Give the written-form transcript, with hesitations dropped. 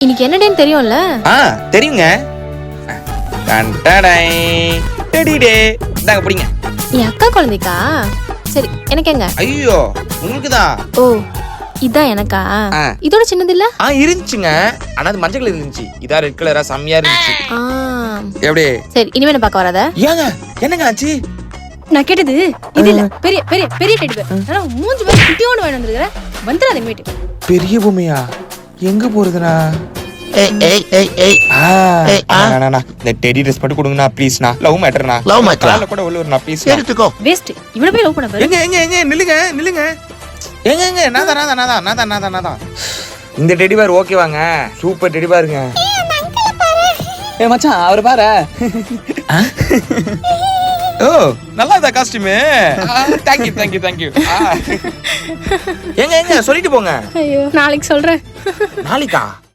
இன்னைக்கு என்ன டேன்னு தெரியும்ல? தெரியுங்க. டெடி டே. இந்தாங்க பிடிங்க. என் அக்கா குழந்தைக்கா? சரி, எனக்கு எங்க? ஐயோ, உங்களுக்கு தான். ஓ, இதான் எனக்கா? இதோட சின்னது இல்ல? இருந்துச்சுங்க. ஆனா அது மஞ்சள் கலர் இருந்துச்சு. இதா ரெட் கலரா செம்மையா இருந்துச்சு. எப்படி? சரி, இனிமே என்ன பார்க்க வராத. ஏங்க என்னங்க ஆச்சு? நான் கேட்டது இது இல்ல, பெரிய பெரிய பெரிய டெடி பேர். ஆனா மூஞ்சி மாதிரி குட்டியோன்னு வாங்கி வந்திருக்கற. வந்துராத மீட்டு. பெரிய பொம்மையா? எங்க போறதுனா? இந்த டெடி ட்ரெஸ் மட்டும் கொடுங்கண்ணா ப்ளீஸ்ண்ணா. லவ் மேட்டர்ண்ணா. லவ் மேட்டரா? கால கூட உள்ளூர்ண்ணா ப்ளீஸ். எடுத்துக்கோ. வேஸ்ட். இவள போய் லவ் பண்ண பாரு. எங்க நில்லுங்க. எங்க நான் இந்த டெடி பேர் ஓகேவாங்க? சூப்பர் டெடி பேருங்க. மச்சான் அவர் பாரு. ஓ, நல்லா இருக்கா காஸ்டியூம்? Thank you. எங்க சொல்லிட்டு போங்க. ஐயோ, நாளைக்கு சொல்றேன். நாளைக்கா?